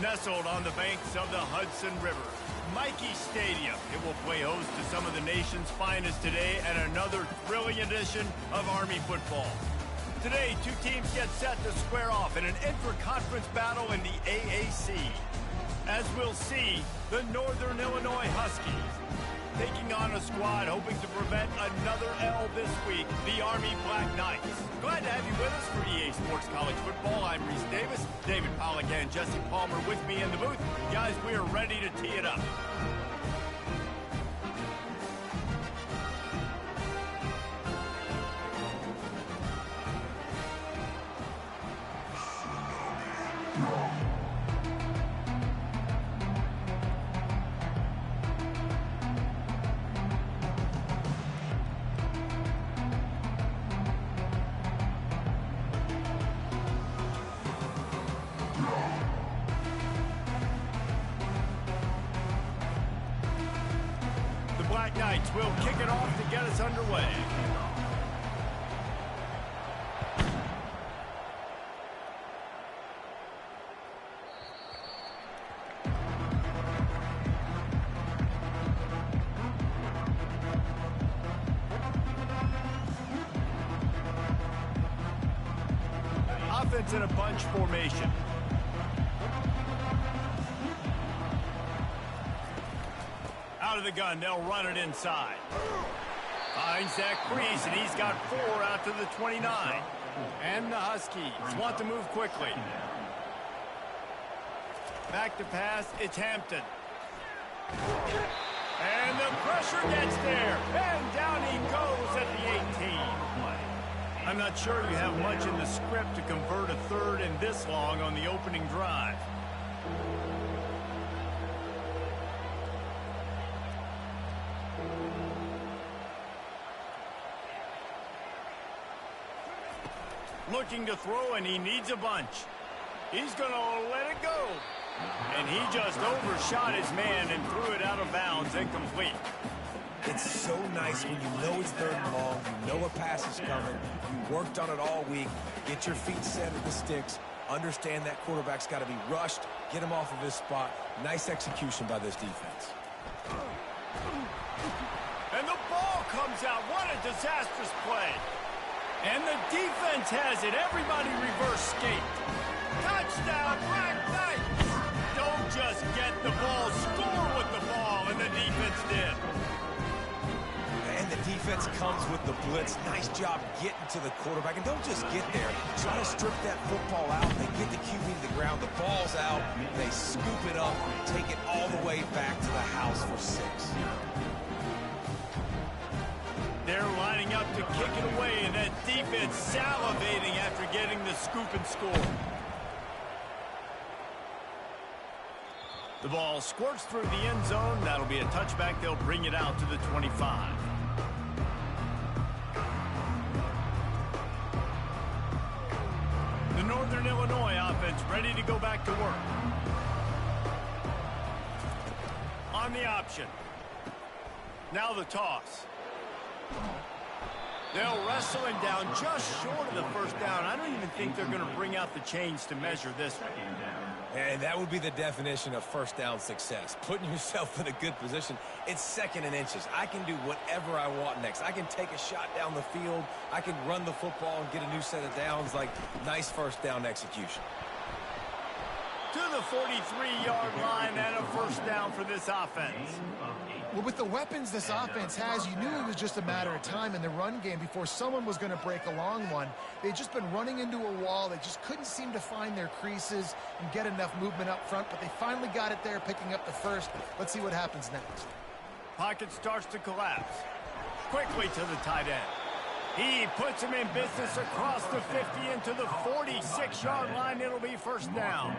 Nestled on the banks of the Hudson River, Michie Stadium. It will play host to some of the nation's finest today and another thrilling edition of Army football. Today, two teams get set to square off in an intra-conference battle in the AAC. As we'll see, the Northern Illinois Huskies taking on a squad hoping to prevent another L this week, the Army Black Knights. Glad to have you with us for EA Sports College Football. I'm Reese Davis, David Pollack and Jesse Palmer with me in the booth. Guys, we are ready to tee it up. Black Knights will kick it off to get us underway. Offense in a bunch formation. Out of the gun, they'll run it inside. Finds that crease, and he's got 4 out to the 29. And the Huskies want to move quickly. Back to pass, it's Hampton. And the pressure gets there, and down he goes at the 18. I'm not sure you have much in the script to convert a third and this long on the opening drive. Looking to throw, and he needs a bunch. He's going to let it go. And he just overshot his man and threw it out of bounds, incomplete. It's so nice when you know it's 3rd and long, you know a pass is coming, you worked on it all week, get your feet set at the sticks, understand that quarterback's got to be rushed, get him off of his spot. Nice execution by this defense. And the ball comes out. What a disastrous play. And the defense has it. Everybody reverse skate. Touchdown, Black Knights! Don't just get the ball, score with the ball, and the defense did. And the defense comes with the blitz. Nice job getting to the quarterback. And don't just get there. Try to strip that football out. They get the QB to the ground. The ball's out. They scoop it up, take it all the way back to the house for 6. They're lining up to kick it away, and that defense salivating after getting the scoop and score. The ball squirts through the end zone. That'll be a touchback. They'll bring it out to the 25. The Northern Illinois offense ready to go back to work. On the option. Now the toss. They'll wrestle him down just short of the first down. I don't even think they're going to bring out the chains to measure this one. And that would be the definition of first down success. Putting yourself in a good position. It's 2nd and inches. I can do whatever I want next. I can take a shot down the field. I can run the football and get a new set of downs. Like, nice first down execution. To the 43-yard line and a first down for this offense. Well, with the weapons this offense has, you knew it was just a matter of time in the run game before someone was going to break a long one. They'd just been running into a wall. They just couldn't seem to find their creases and get enough movement up front, but they finally got it there, picking up the first. Let's see what happens next. Pocket starts to collapse. Quickly to the tight end. He puts him in business across the 50 into the 46-yard line. It'll be first down.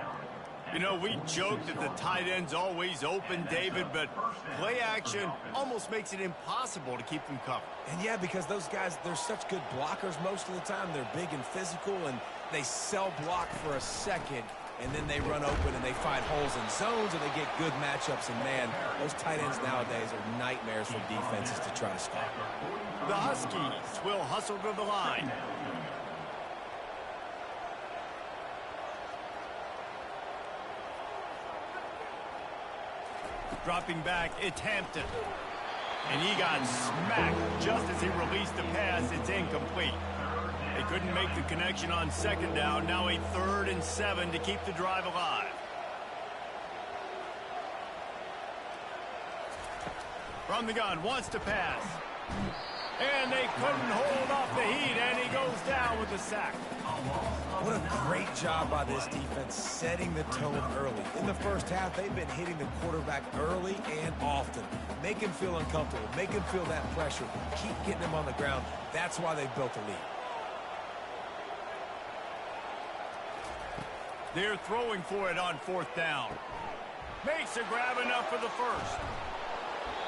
You know, we joked that the tight end's always open, David, but play action almost makes it impossible to keep them covered. And yeah, because those guys, they're such good blockers most of the time. They're big and physical, and they sell block for a second, and then they run open and they find holes in zones, and they get good matchups. And man, those tight ends nowadays are nightmares for defenses to try to stop. The Huskies will hustle to the line. Dropping back, it's Hampton. And he got smacked just as he released the pass. It's incomplete. They couldn't make the connection on second down. Now a 3rd and 7 to keep the drive alive. From the gun, wants to pass. And they couldn't hold off the heat, and he goes down with the sack. What a great job by this defense setting the tone early. In the first half, they've been hitting the quarterback early and often. Make him feel uncomfortable. Make him feel that pressure. Keep getting him on the ground. That's why they've built a lead. They're throwing for it on 4th down. Makes a grab enough for the first.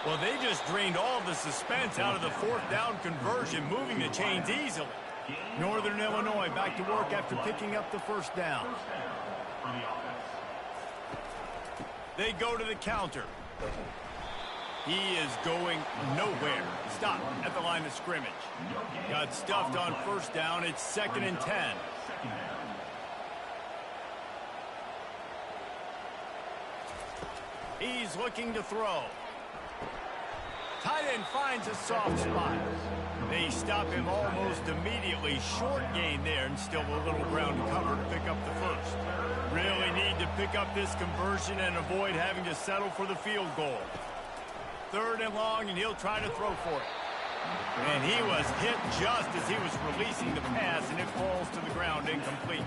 Well, they just drained all the suspense out of the 4th down conversion, moving the chains easily. Northern Illinois back to work after picking up the 1st down. They go to the counter. He is going nowhere. Stop at the line of scrimmage. Got stuffed on 1st down. It's 2nd and 10. He's looking to throw. Tight end finds a soft spot. They stop him almost immediately. Short gain there, and still a little ground to cover to pick up the first. Really need to pick up this conversion and avoid having to settle for the field goal. 3rd and long, and he'll try to throw for it. And he was hit just as he was releasing the pass, and it falls to the ground incomplete.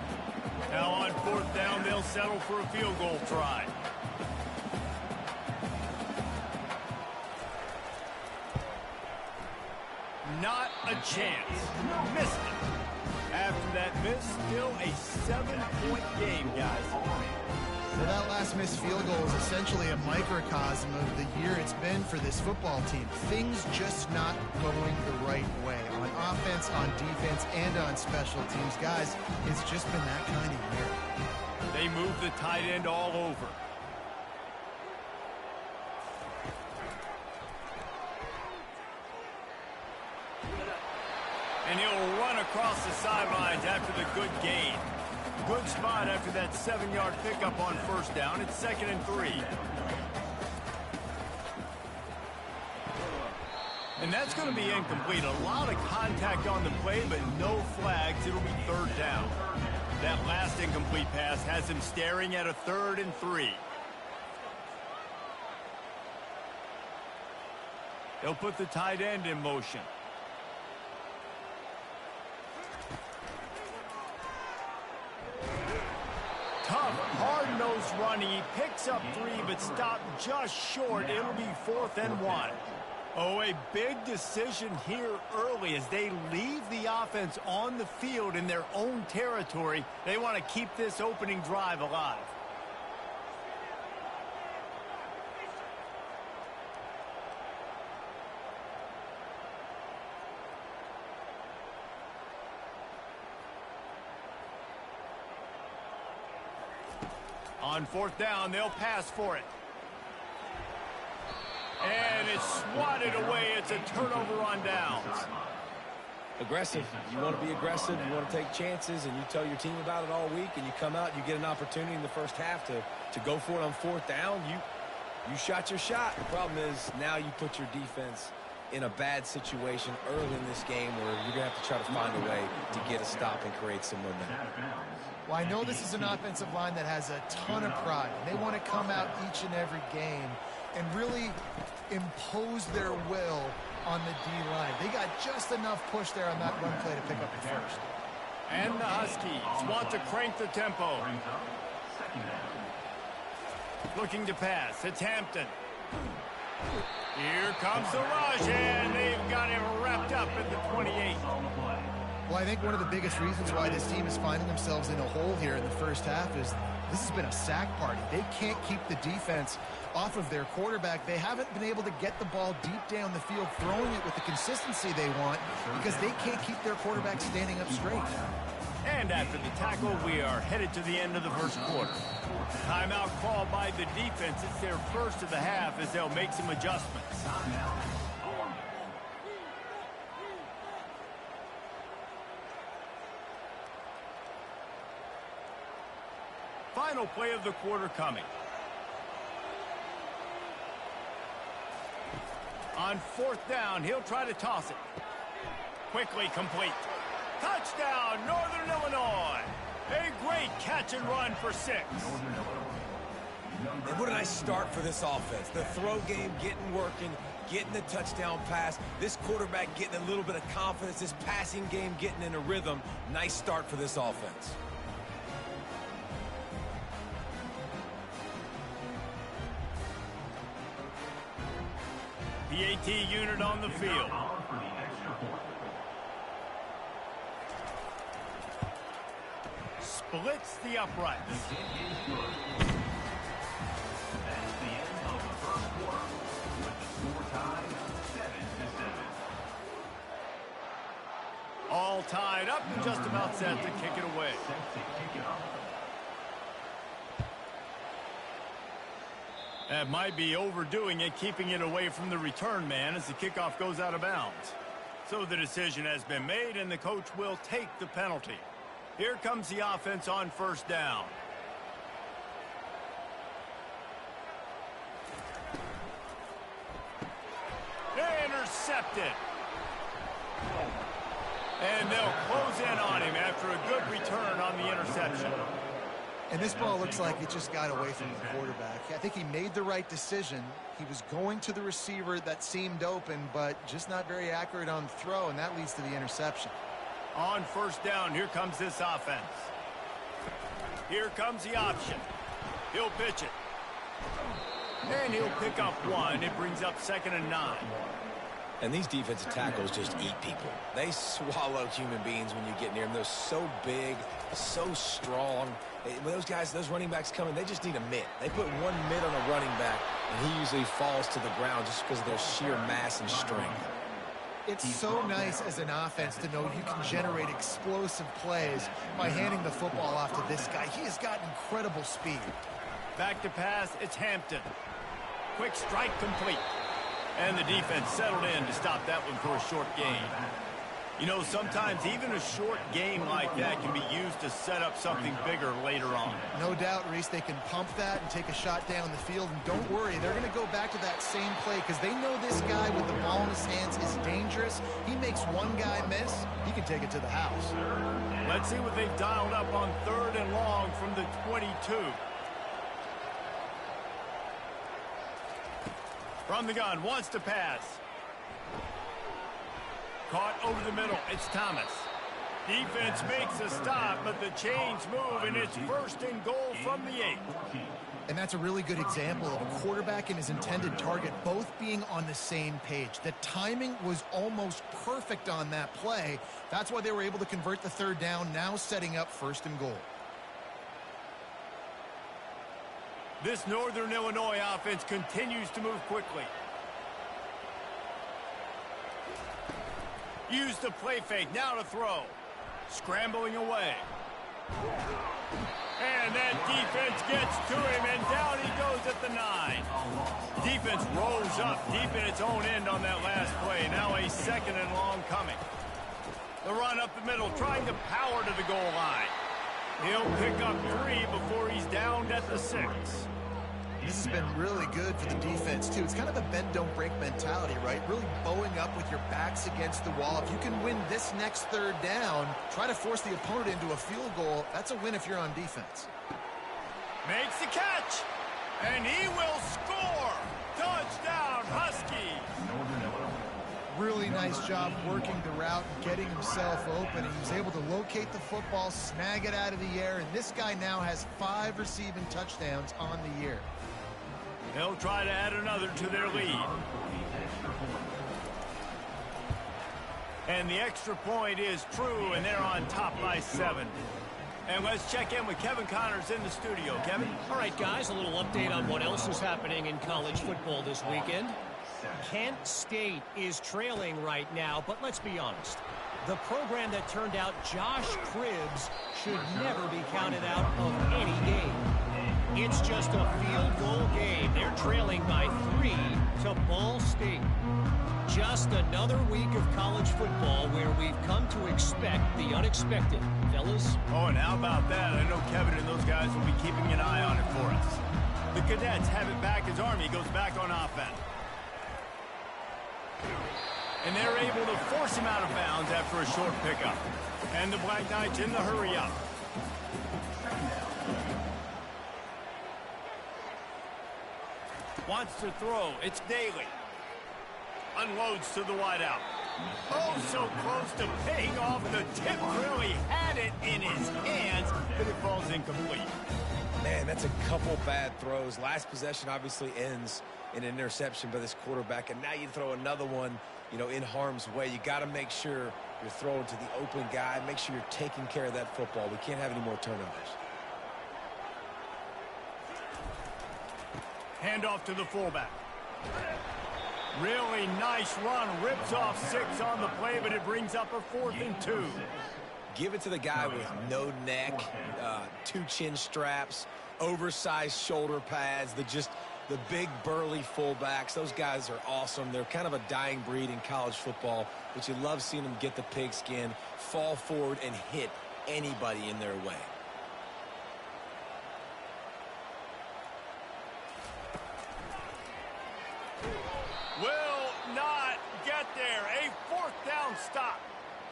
Now on 4th down, they'll settle for a field goal try. Not a chance. Missed it. After that miss, still a 7-point game, guys. Well, that last missed field goal is essentially a microcosm of the year it's been for this football team. Things just not going the right way. On offense, on defense, and on special teams. Guys, it's just been that kind of year. They move the tight end all over. And he'll run across the sidelines after the good gain. Good spot after that 7-yard pickup on 1st down. It's 2nd and 3. And that's going to be incomplete. A lot of contact on the play, but no flags. It'll be 3rd down. That last incomplete pass has him staring at a 3rd and 3. They'll put the tight end in motion. Tough, hard-nosed running. He picks up 3, but stopped just short. It'll be 4th and 1. Oh, a big decision here early as they leave the offense on the field in their own territory. They want to keep this opening drive alive. On 4th down, they'll pass for it. And it's swatted away. It's a turnover on downs. Aggressive. You want to be aggressive. You want to take chances, and you tell your team about it all week, and you come out, you get an opportunity in the first half to go for it on 4th down. You shot your shot. The problem is now you put your defense in a bad situation early in this game where you're going to have to try to find a way to get a stop and create some momentum. Well, I know this is an offensive line that has a ton of pride. They want to come out each and every game and really impose their will on the D-line. They got just enough push there on that run play to pick up the first. And the Huskies want to crank the tempo. Looking to pass. It's Hampton. Here comes the rush, and they've got him wrapped up at the 28. Well, I think one of the biggest reasons why this team is finding themselves in a hole here in the first half is this has been a sack party. They can't keep the defense off of their quarterback. They haven't been able to get the ball deep down the field, throwing it with the consistency they want because they can't keep their quarterback standing up straight. And after the tackle, we are headed to the end of the first quarter. Timeout called by the defense. It's their first of the half as they'll make some adjustments. Final play of the quarter coming. On fourth down, he'll try to toss it. Quickly complete. Touchdown, Northern Illinois. A great catch and run for 6. And what a nice start for this offense. The throw game working, getting the touchdown pass. This quarterback getting a little bit of confidence. This passing game getting in a rhythm. Nice start for this offense. PAT unit on the field. Splits the uprights. That's the end of the first quarter with the score tied 7-7. All tied up and just about set to kick it away. That might be overdoing it, keeping it away from the return man as the kickoff goes out of bounds. So the decision has been made, and the coach will take the penalty. Here comes the offense on first down. Intercepted. And they'll close in on him after a good return on the interception. And this ball looks like it just got away from the quarterback. I think he made the right decision. He was going to the receiver that seemed open, but just not very accurate on the throw, and that leads to the interception. On first down, here comes this offense. Here comes the option. He'll pitch it. And he'll pick up one. It brings up 2nd and 9. And these defensive tackles just eat people. They swallow human beings when you get near them. They're so big, so strong. When those guys, those running backs come in, they just need a mitt. They put one mitt on a running back, and he usually falls to the ground just because of their sheer mass and strength. It's so nice as an offense to know you can generate explosive plays by handing the football off to this guy. He has got incredible speed. Back to pass, it's Hampton. Quick strike complete. And the defense settled in to stop that one for a short gain. You know, sometimes even a short game like that can be used to set up something bigger later on. No doubt, Reese, they can pump that and take a shot down the field. And don't worry, they're going to go back to that same play because they know this guy with the ball in his hands is dangerous. He makes one guy miss, he can take it to the house. Let's see what they've dialed up on 3rd and long from the 22. From the gun, wants to pass. Caught over the middle, it's Thomas. Defense makes a stop, but the chains move, and it's 1st and goal from the 8. And that's a really good example of a quarterback and his intended target both being on the same page. The timing was almost perfect on that play. That's why they were able to convert the 3rd down, now setting up 1st and goal. This Northern Illinois offense continues to move quickly. Use the play fake, now to throw. Scrambling away. And that defense gets to him, and down he goes at the 9. Defense rolls up deep in its own end on that last play. Now a 2nd and long coming. The run up the middle, trying to power to the goal line. He'll pick up 3 before he's downed at the 6. This has been really good for the defense, too. It's kind of a bend-don't-break mentality, right? Really bowing up with your backs against the wall. If you can win this next 3rd down, try to force the opponent into a field goal. That's a win if you're on defense. Makes the catch, and he will score. Touchdown, Huskies. Really nice job working the route and getting himself open. He was able to locate the football, snag it out of the air, and this guy now has 5 receiving touchdowns on the year. They'll try to add another to their lead. And the extra point is true, and they're on top by 7. And let's check in with Kevin Connors in the studio. Kevin? All right, guys, a little update on what else is happening in college football this weekend. Kent State is trailing right now, but let's be honest. The program that turned out Josh Cribbs should never be counted out of any game. It's just a field goal game. They're trailing by 3 to Ball State. Just another week of college football where we've come to expect the unexpected. Fellas? Oh, and how about that? I know Kevin and those guys will be keeping an eye on it for us. The Cadets have it back as Army goes back on offense. And they're able to force him out of bounds after a short pickup. And the Black Knights in the hurry up. Wants to throw. It's Daly. Unloads to the wideout. Oh, so close to paying off the tip. Really had it in his hands, but it falls incomplete. Man, that's a couple bad throws. Last possession obviously ends in an interception by this quarterback, and now you throw another one, you know, in harm's way. You got to make sure you're throwing to the open guy. Make sure you're taking care of that football. We can't have any more turnovers. Handoff to the fullback. Really nice run. Rips off 6 on the play, but it brings up a 4th and 2. Give it to the guy with no neck, 2 chin straps, oversized shoulder pads, the big burly fullbacks. Those guys are awesome. They're kind of a dying breed in college football, but you love seeing them get the pigskin, fall forward, and hit anybody in their way. Will not get there. A 4th down stop.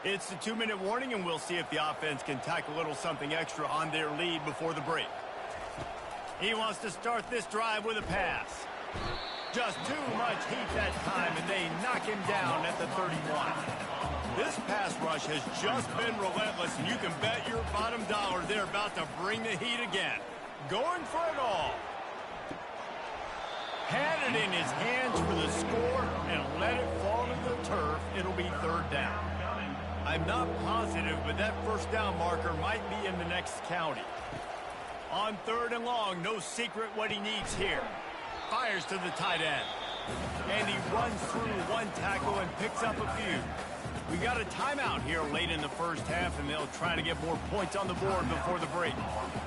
It's the 2-minute warning, and we'll see if the offense can tack a little something extra on their lead before the break. He wants to start this drive with a pass. Just too much heat that time, and they knock him down at the 31. This pass rush has just been relentless, and you can bet your bottom dollar they're about to bring the heat again. Going for it all. Had it in his hands for the score and let it fall to the turf. It'll be 3rd down. I'm not positive, but that 1st down marker might be in the next county. On 3rd and long, no secret what he needs here. Fires to the tight end. And he runs through 1 tackle and picks up a few. We got a timeout here late in the first half, and they'll try to get more points on the board before the break.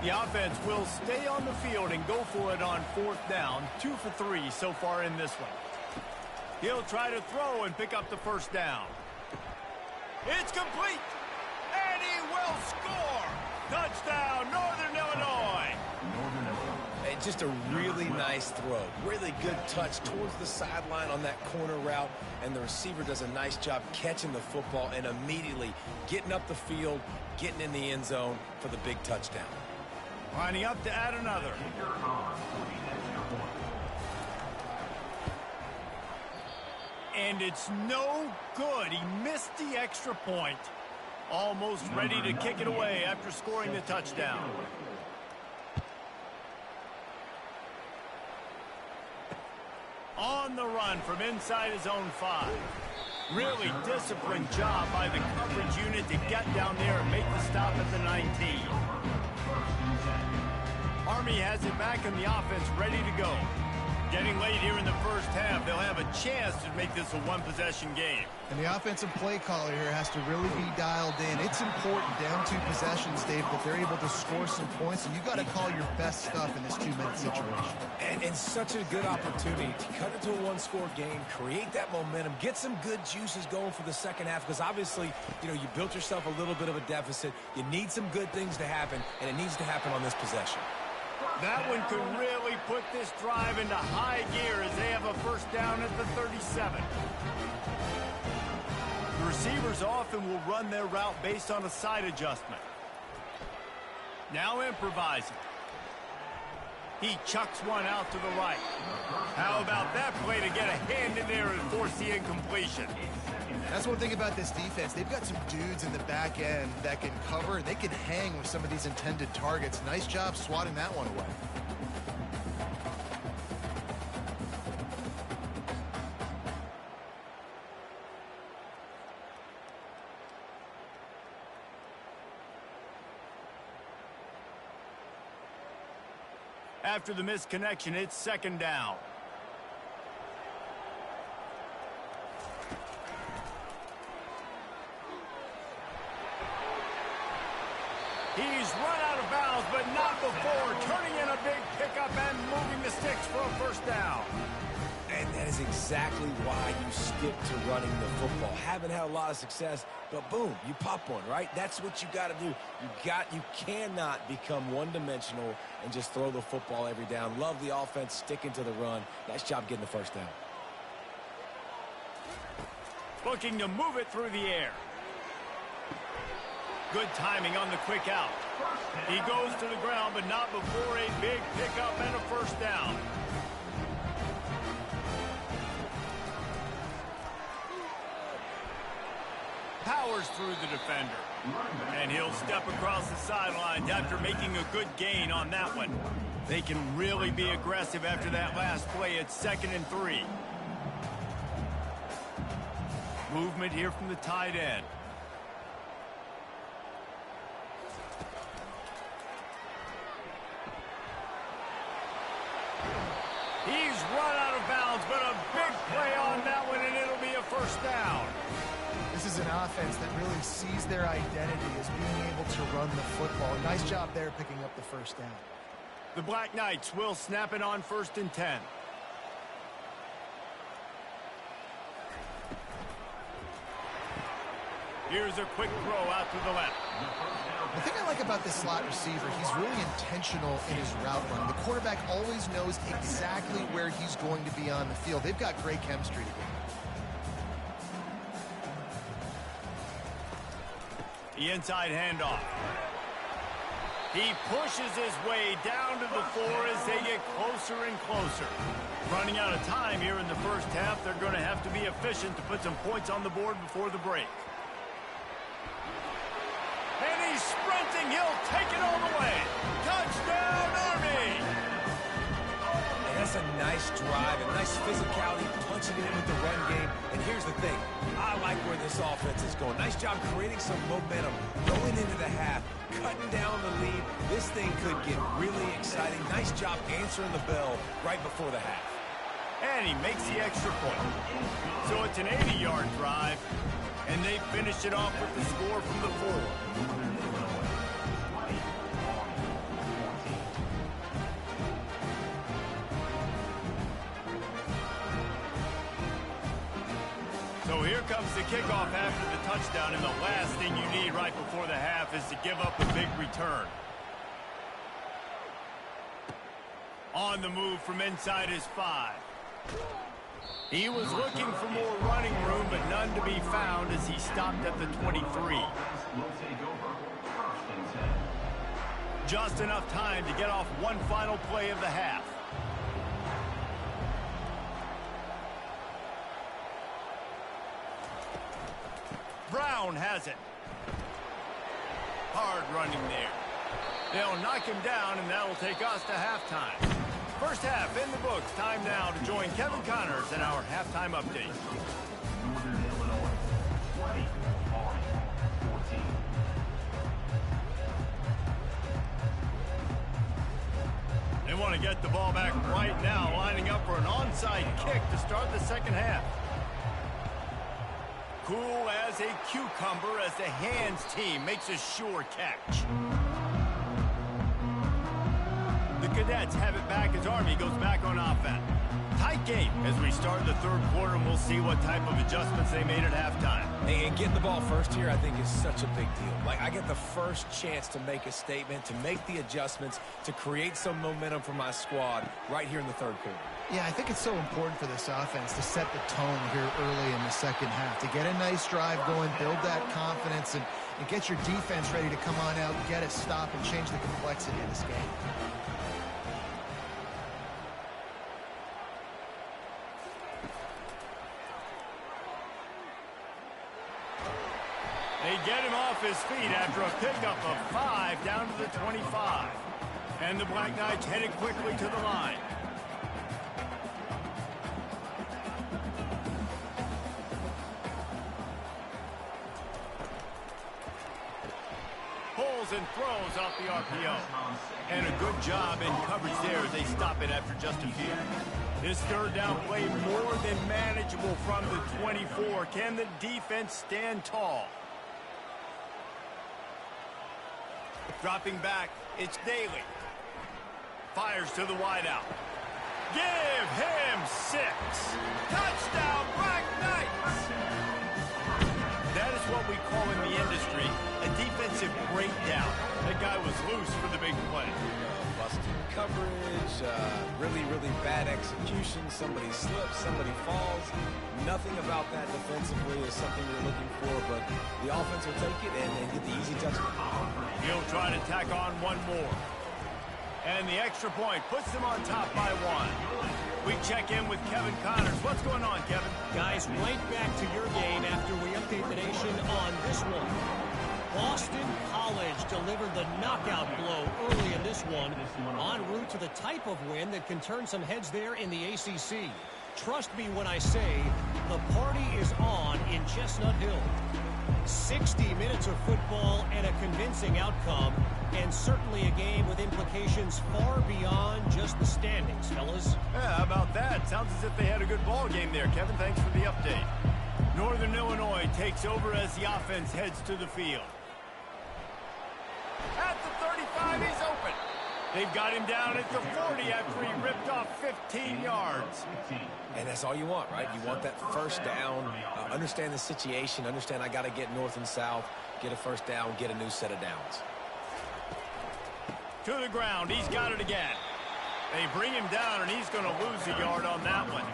The offense will stay on the field and go for it on 4th down. 2 for 3 so far in this one. He'll try to throw and pick up the 1st down. It's complete, and he will score. Touchdown, Northern Illinois. And just a really nice throw. Really good touch towards the sideline on that corner route, and the receiver does a nice job catching the football and immediately getting up the field, getting in the end zone for the big touchdown. Lining up to add another. And it's no good. He missed the extra point. Almost ready to kick it away after scoring the touchdown. On the run from inside his own 5. Really disciplined job by the coverage unit to get down there and make the stop at the 19. Army has it back in the offense ready to go. Getting late here in the first half, they'll have a chance to make this a 1-possession game. And the offensive play caller here has to really be dialed in. It's important down 2 possessions, Dave, that they're able to score some points, and you got to call your best stuff in this 2-minute situation. And such a good opportunity to cut it to a 1-score game, create that momentum, get some good juices going for the second half, because obviously, you know, you built yourself a little bit of a deficit. You need some good things to happen, and it needs to happen on this possession. That one could really put this drive into high gear as they have a 1st down at the 37. The receivers often will run their route based on a side adjustment. Now improvising. He chucks one out to the right. How about that play to get a hand in there and force the incompletion? That's one thing about this defense. They've got some dudes in the back end that can cover, and they can hang with some of these intended targets. Nice job swatting that one away. After the missed connection, it's 2nd down. He's run out of bounds, but not before turning in a big pickup and moving the sticks for a 1st down. And that is exactly why you stick to running the football. Haven't had a lot of success, but boom, you pop one, right? That's what you got to do. You cannot become one-dimensional and just throw the football every down. Love the offense sticking to the run. Nice job getting the 1st down. looking to move it through the air. Good timing on the quick out. He goes to the ground, but not before a big pickup and a first down. Powers through the defender. And he'll step across the sidelines after making a good gain on that one. They can really be aggressive after that last play. It's 2nd and 3. Movement here from the tight end. He's run out of bounds, but a big play on that one, and it'll be a first down. This is an offense that really sees their identity as being able to run the football. Nice job there picking up the first down. The Black Knights will snap it on 1st and 10. Here's a quick throw out to the left. The thing I like about this slot receiver, he's really intentional in his route running. The quarterback always knows exactly where he's going to be on the field. They've got great chemistry together. The inside handoff. He pushes his way down to the 4 as they get closer and closer. Running out of time here in the first half, they're going to have to be efficient to put some points on the board before the break. And he's sprinting. He'll take it all the way. Touchdown, Army! And that's a nice drive, a nice physicality, punching it in with the run game. And here's the thing. I like where this offense is going. Nice job creating some momentum, going into the half, cutting down the lead. This thing could get really exciting. Nice job answering the bell right before the half. And he makes the extra point. So it's an 80-yard drive, and they finish it off with the score from the 4. So here comes the kickoff after the touchdown, and the last thing you need right before the half is to give up a big return. On the move from inside his 5. He was looking for more running room, but none to be found as he stopped at the 23. Just enough time to get off one final play of the half. Brown has it. Hard running there. They'll knock him down, and that'll take us to halftime. First half in the books. Time now to join Kevin Connors in our halftime update. Northern Illinois, 20, Army, 14. They want to get the ball back right now, lining up for an onside kick to start the second half. Cool as a cucumber as the hands team makes a sure catch. The Cadets have it back as Army goes back on offense. Tight game as we start the third quarter, and we'll see what type of adjustments they made at halftime. And getting the ball first here, I think, is such a big deal. Like, I get the first chance to make a statement, to make the adjustments, to create some momentum for my squad right here in the third quarter. Yeah, I think it's so important for this offense to set the tone here early in the second half, to get a nice drive going, build that confidence, and get your defense ready to come on out, get a stop, and change the complexity of this game. They get him off his feet after a pickup of 5 down to the 25. And the Black Knights headed quickly to the line. Pulls and throws off the RPO. And a good job in coverage there. They stop it after just a few. This third down play more than manageable from the 24. Can the defense stand tall? Dropping back, it's Daly. Fires to the wideout. Give him 6. Touchdown, Black Knights! That is what we call in the industry a defensive breakdown. That guy was loose for the big play. Busted coverage, really, really bad execution. Somebody slips, somebody falls. Nothing about that defensively is something you're looking for, but the offense will take it and get the easy touchdown. He'll try to tack on one more. And the extra point puts them on top by 1. We check in with Kevin Connors. What's going on, Kevin? Guys, right back to your game after we update the nation on this one. Boston College delivered the knockout blow early in this one, en route to the type of win that can turn some heads there in the ACC. Trust me when I say the party is on in Chestnut Hill. 60 minutes of football and a convincing outcome, and certainly a game with implications far beyond just the standings, fellas. Yeah, how about that? Sounds as if they had a good ball game there, Kevin. Thanks for the update. Northern Illinois takes over as the offense heads to the field. At the 35, he's open. They've got him down at the 40 after he ripped off 15 yards. And that's all you want, right? You want that first down, understand the situation, understand I got to get north and south, get a first down, get a new set of downs. To the ground, he's got it again. They bring him down, and he's going to lose a yard on that one.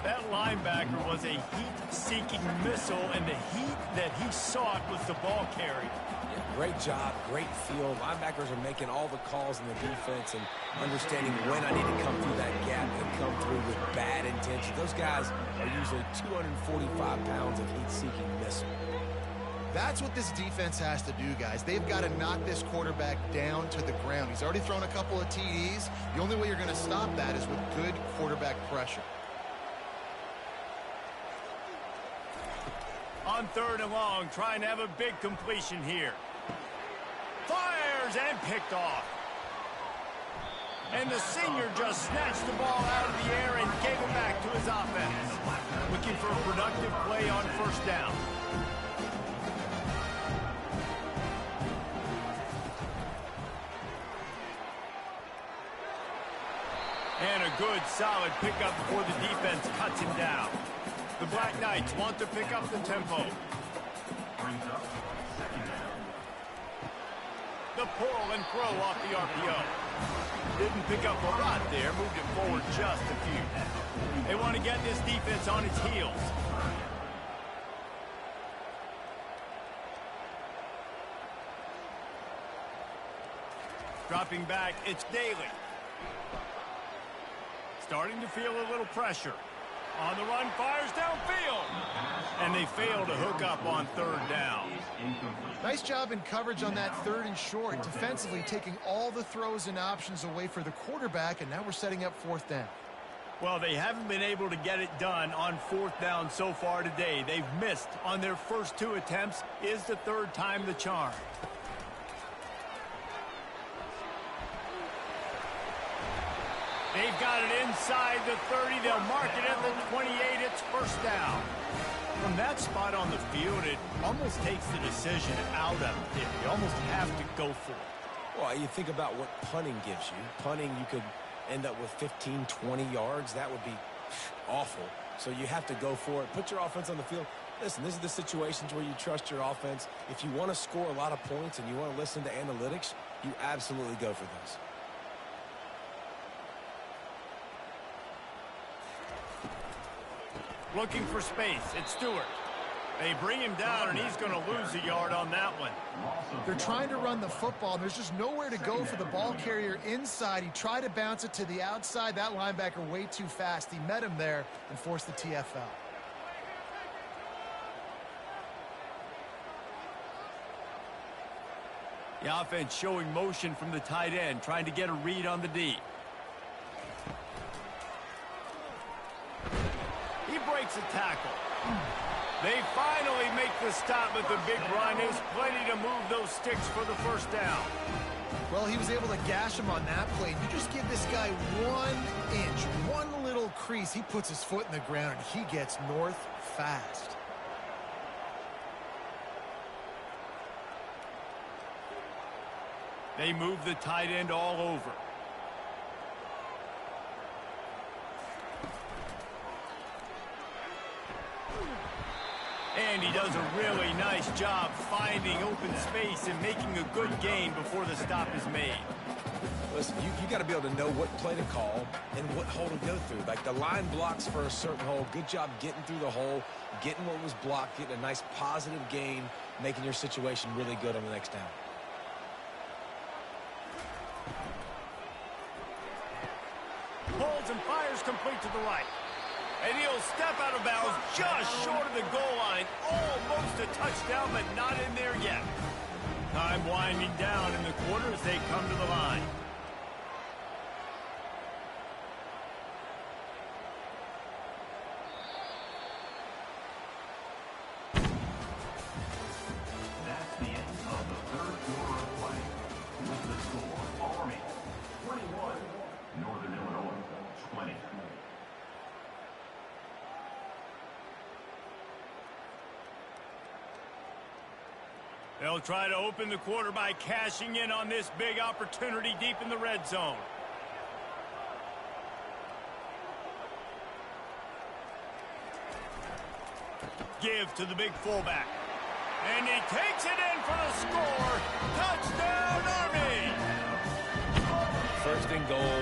That linebacker was a heat-seeking missile, and the heat that he sought was the ball carrier. Yeah, great job, great feel. Linebackers are making all the calls in the defense and understanding when I need to come through that gap and come through with bad intention. Those guys are usually 245 pounds of heat-seeking missile. That's what this defense has to do, guys. They've got to knock this quarterback down to the ground. He's already thrown a couple of TDs. The only way you're going to stop that is with good quarterback pressure. On 3rd and long, trying to have a big completion here. Fires and picked off. And the senior just snatched the ball out of the air and gave it back to his offense. Looking for a productive play on 1st down. And a good, solid pickup before the defense cuts him down. The Black Knights want to pick up the tempo. The pull and throw off the RPO. Didn't pick up a lot there, moved it forward just a few. They want to get this defense on its heels. Dropping back, it's Daly. Starting to feel a little pressure. On the run, fires downfield. And they fail to hook up on 3rd down. Nice job in coverage on that 3rd and short. Defensively taking all the throws and options away for the quarterback, and now we're setting up 4th down. Well, they haven't been able to get it done on 4th down so far today. They've missed on their first 2 attempts. Is the 3rd time the charm? They've got it inside the 30. They'll mark it at the 28. It's 1st down. From that spot on the field, it almost takes the decision out of it. You almost have to go for it. Well, you think about what punting gives you. Punting, you could end up with 15, 20 yards. That would be awful. So you have to go for it. Put your offense on the field. Listen, this is the situations where you trust your offense. If you want to score a lot of points and you want to listen to analytics, you absolutely go for those. Looking for space. It's Stewart. They bring him down, and he's going to lose a yard on that one. They're trying to run the football. There's just nowhere to go for the ball carrier inside. He tried to bounce it to the outside. That linebacker way too fast. He met him there and forced the TFL. The offense showing motion from the tight end, trying to get a read on the D. He breaks a tackle. They finally make the stop at the big run. There's plenty to move those sticks for the 1st down. Well, he was able to gash him on that play. You just give this guy 1 inch, one little crease. He puts his foot in the ground, and he gets north fast. They move the tight end all over. And he does a really nice job finding open space and making a good gain before the stop is made. Listen, you got to be able to know what play to call and what hole to go through. Like the line blocks for a certain hole. Good job getting through the hole, getting what was blocked, getting a nice positive gain, making your situation really good on the next down. Holds and fires complete to the right. And he'll step out of bounds just short of the goal line. Almost a touchdown, but not in there yet. Time winding down in the quarter as they come to the line. That's the end of the third quarter of play. With the score, Army 21, Northern Illinois 20. They'll try to open the quarter by cashing in on this big opportunity deep in the red zone. Give to the big fullback. And he takes it in for the score. Touchdown, Army! First and goal,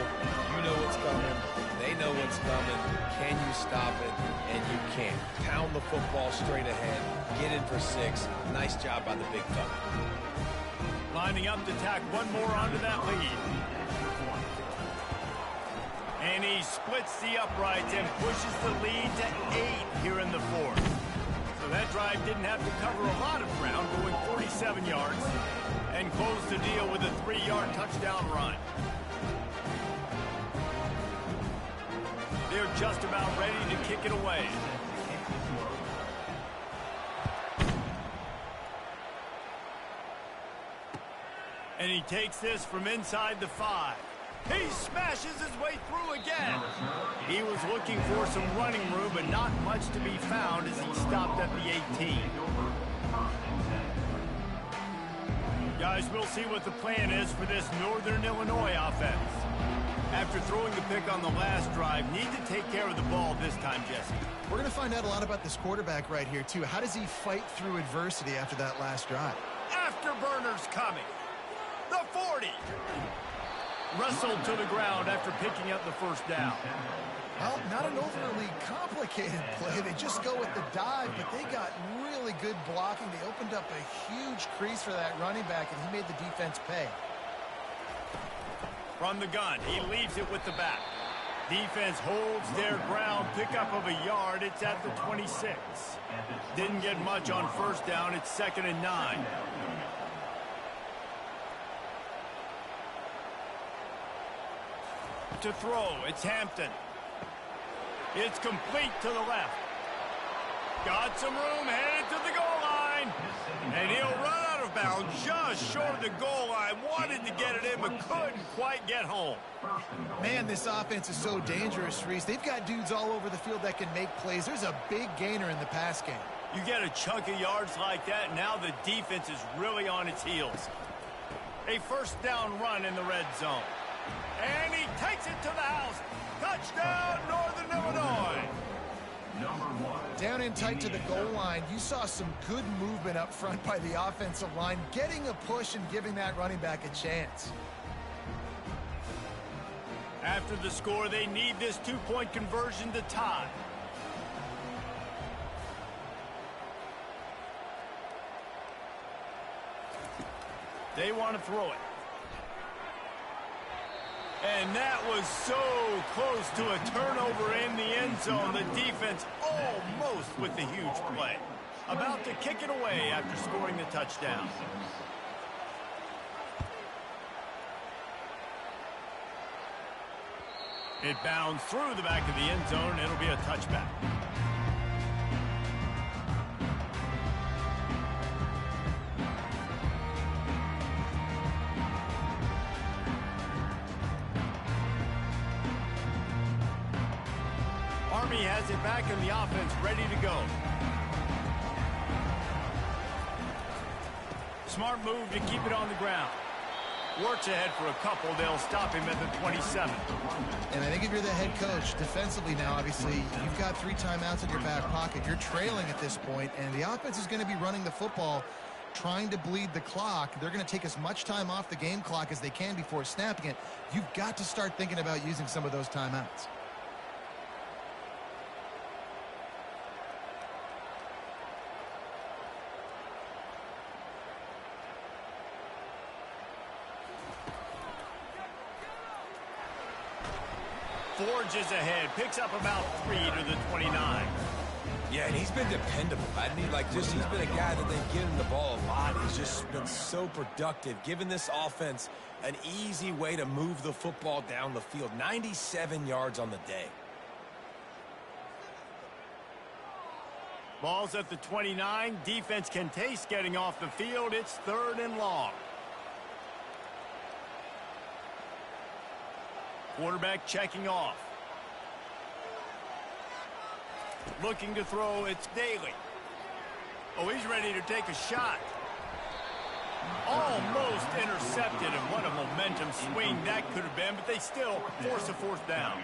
you know what's coming. They know what's coming. Can you stop it? And you can't. Pound the football straight ahead. Get in for 6. Nice job by the big fella. Lining up to tack one more onto that lead. And he splits the uprights and pushes the lead to 8 here in the fourth. So that drive didn't have to cover a lot of ground, going 47 yards, and closed the deal with a 3-yard touchdown run. They're just about ready to kick it away. And he takes this from inside the 5. He smashes his way through again. He was looking for some running room, but not much to be found as he stopped at the 18. Guys, we'll see what the plan is for this Northern Illinois offense. After throwing the pick on the last drive, need to take care of the ball this time, Jesse. We're going to find out a lot about this quarterback right here, too. How does he fight through adversity after that last drive? Afterburners coming. The 40. Wrestled to the ground after picking up the first down. Well, not an overly complicated play. They just go with the dive, but they got really good blocking. They opened up a huge crease for that running back, and he made the defense pay. From the gun, he leaves it with the back. Defense holds their ground, pickup of a yard. It's at the 26. Didn't get much on first down. It's 2nd and 9. To throw, it's Hampton. It's complete to the left. Got some room, headed to the goal line. And he'll run out of bounds just short of the goal line. Wanted to get it in, but couldn't quite get home. Man, this offense is so dangerous, Reese. They've got dudes all over the field that can make plays. There's a big gainer in the pass game. You get a chunk of yards like that, now the defense is really on its heels. A first down run in the red zone. And he takes it to the house. Touchdown, Northern Illinois. Down in tight to the goal line, you saw some good movement up front by the offensive line, getting a push and giving that running back a chance. After the score, they need this 2-point conversion to tie. They want to throw it. And that was so close to a turnover in the end zone. The defense almost with the huge play. About to kick it away after scoring the touchdown. It bounds through the back of the end zone. It'll be a touchback. Army has it back in the offense, ready to go. Smart move to keep it on the ground. Works ahead for a couple. They'll stop him at the 27. And I think if you're the head coach, defensively now, obviously, you've got 3 timeouts in your back pocket. You're trailing at this point, and the offense is going to be running the football. trying to bleed the clock. They're going to take as much time off the game clock as they can before snapping it. You've got to start thinking about using some of those timeouts. Forges ahead, picks up about 3 to the 29. Yeah, and he's been dependable. He's been a guy that they've given the ball a lot. He's just been so productive, giving this offense an easy way to move the football down the field. 97 yards on the day. Ball's at the 29. Defense can taste getting off the field. It's 3rd and long. Quarterback checking off. Looking to throw, it's Daly. Oh, he's ready to take a shot. Almost intercepted, and what a momentum swing that could have been, but they still force a 4th down.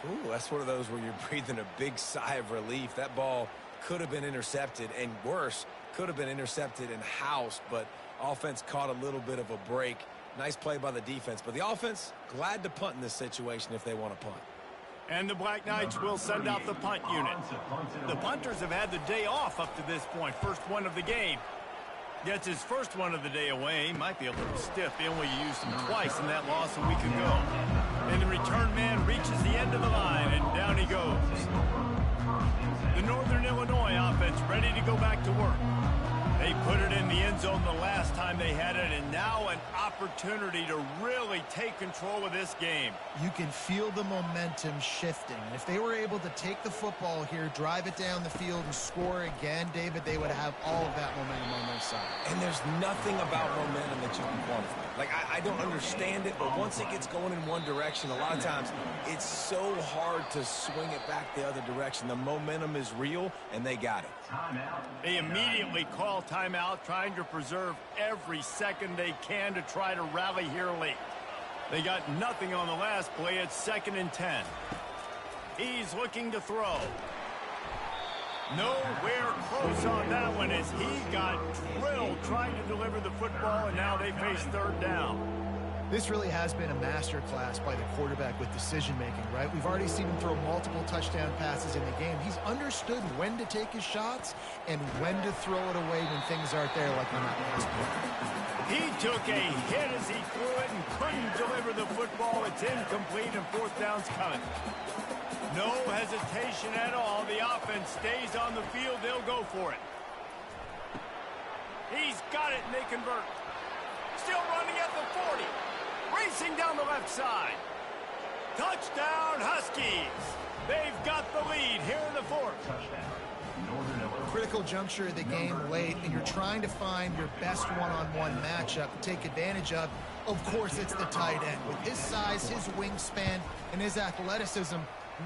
Ooh, that's one of those where you're breathing a big sigh of relief. That ball could have been intercepted, and worse, could have been intercepted and housed, but offense caught a little bit of a break. Nice play by the defense, but the offense, glad to punt in this situation if they want to punt. And the Black Knights will send out the punt unit. The punters have had the day off up to this point. First one of the game. Gets his first one of the day away. Might be a little stiff. They only used him twice in that loss a week ago. And the return man reaches the end of the line, and down he goes. The Northern Illinois offense ready to go back to work. They put it in the end zone the last time they had it, and now an opportunity to really take control of this game. You can feel the momentum shifting. And if they were able to take the football here, drive it down the field, and score again, David, they would have all of that momentum on their side. And there's nothing about momentum that you can quantify. I don't understand it, but once it gets going in one direction, a lot of times it's so hard to swing it back the other direction. The momentum is real, and they got it. They immediately call timeout, trying to preserve every second they can to try to rally here late. They got nothing on the last play. It's 2nd and 10. He's looking to throw. Nowhere close on that one as he got drilled trying to deliver the football, and now they face 3rd down. This really has been a masterclass by the quarterback with decision-making, right? We've already seen him throw multiple touchdown passes in the game. He's understood when to take his shots and when to throw it away when things aren't there, like on that last play. He took a hit as he threw it and couldn't deliver the football. It's incomplete, and 4th down's coming. No hesitation at all. The offense stays on the field. They'll go for it. He's got it, and they convert. Still running at the 40. Racing down the left side. Touchdown, Huskies. They've got the lead here in the 4th. Critical juncture of the game late, and you're trying to find your best one-on-one matchup to take advantage of. Of course, it's the tight end. With his size, his wingspan, and his athleticism,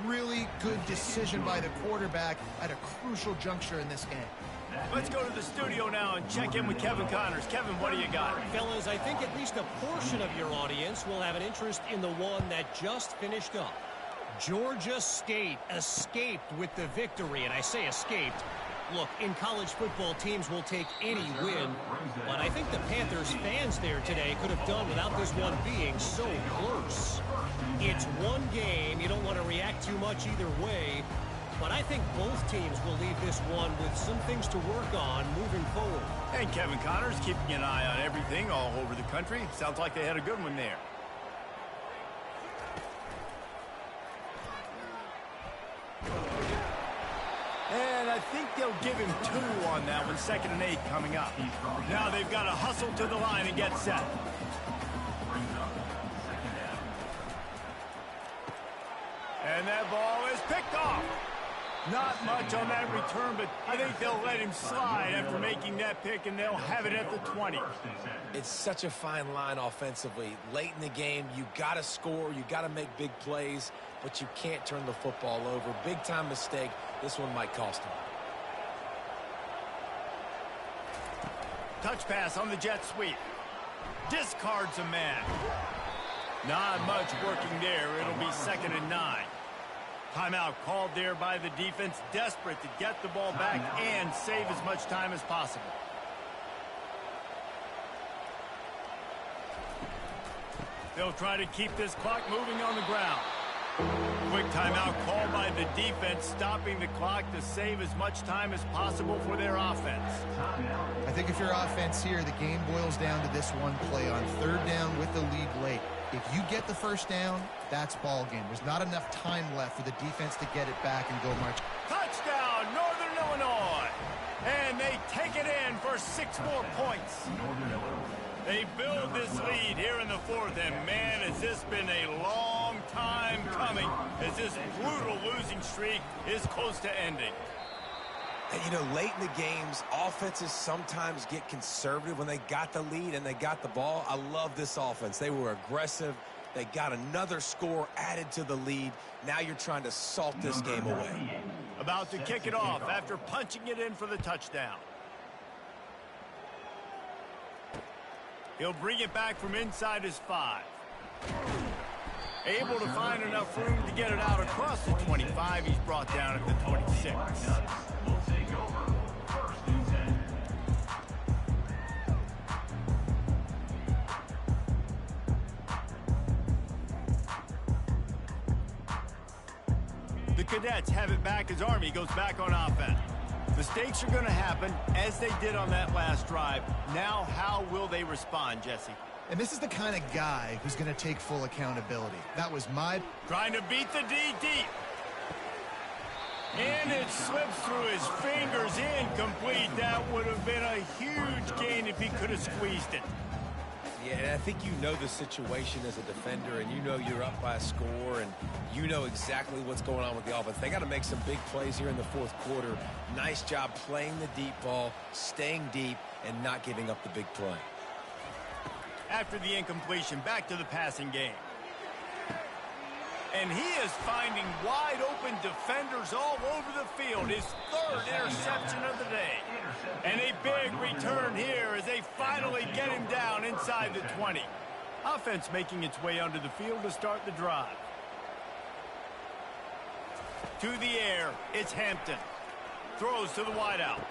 really good decision by the quarterback at a crucial juncture in this game. Let's go to the studio now and check in with Kevin Connors. Kevin, what do you got? Fellas, I think at least a portion of your audience will have an interest in the one that just finished up. Georgia State escaped with the victory, and I say escaped. Look, in college football, teams will take any win, but I think the Panthers fans there today could have done without this one being so close. It's one game. You don't want to react too much either way, but I think both teams will leave this one with some things to work on moving forward. And Kevin Connors keeping an eye on everything all over the country. Sounds like they had a good one there. And I think they'll give him 2 on that one. 2nd and 8 coming up. Now they've got to hustle to the line and get set. And that ball is picked off. Not much on that return, but I think they'll let him slide after making that pick, and they'll have it at the 20. It's such a fine line offensively. Late in the game, you got to score, you got to make big plays, but you can't turn the football over. Big-time mistake. This one might cost him. Touch pass on the jet sweep. Discards a man. Not much working there. It'll be 2nd and 9. Timeout called there by the defense, desperate to get the ball back and save as much time as possible. They'll try to keep this clock moving on the ground. Quick timeout called by the defense, stopping the clock to save as much time as possible for their offense. I think if you're offense here, the game boils down to this one play on third down with the lead late. If you get the first down, that's ball game. There's not enough time left for the defense to get it back and go march. Touchdown, Northern Illinois! And they take it in for 6 more points. They build this lead here in the fourth, and man, has this been a long time coming as this brutal losing streak is close to ending. And, you know, late in the games, offenses sometimes get conservative when they got the lead and they got the ball. I love this offense. They were aggressive. They got another score added to the lead. Now you're trying to salt this game away. About to kick it off after punching it in for the touchdown. He'll bring it back from inside his 5. Able to find enough room to get it out across the 25. He's brought down at the 26. Will take over. First and 10. The Cadets have it back as Army goes back on offense. Mistakes are going to happen, as they did on that last drive. Now, how will they respond, Jesse? And this is the kind of guy who's going to take full accountability. That was my... Trying to beat the D deep. And it slips through his fingers, incomplete. That would have been a huge gain if he could have squeezed it. Yeah, and I think you know the situation as a defender, and you know you're up by a score, and you know exactly what's going on with the offense. They got to make some big plays here in the fourth quarter. Nice job playing the deep ball, staying deep, and not giving up the big play. After the incompletion, back to the passing game. And he is finding wide-open defenders all over the field. His 3rd interception of the day. And a big return here as they finally get him down inside the 20. Offense making its way onto the field to start the drive. To the air, it's Hampton. Throws to the wideout.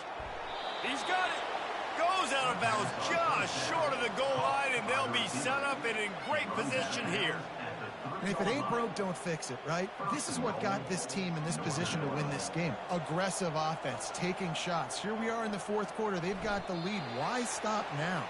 He's got it. Goes out of bounds just short of the goal line, and they'll be set up and in great position here. And if it ain't broke, don't fix it, right? This is what got this team in this position to win this game. Aggressive offense, taking shots. Here we are in the fourth quarter. They've got the lead. Why stop now?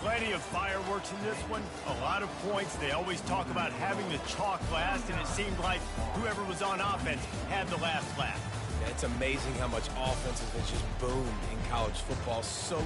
Plenty of fireworks in this one. A lot of points. They always talk about having the chalk last, and it seemed like whoever was on offense had the last laugh. Yeah, it's amazing how much offense has just boomed in college football. So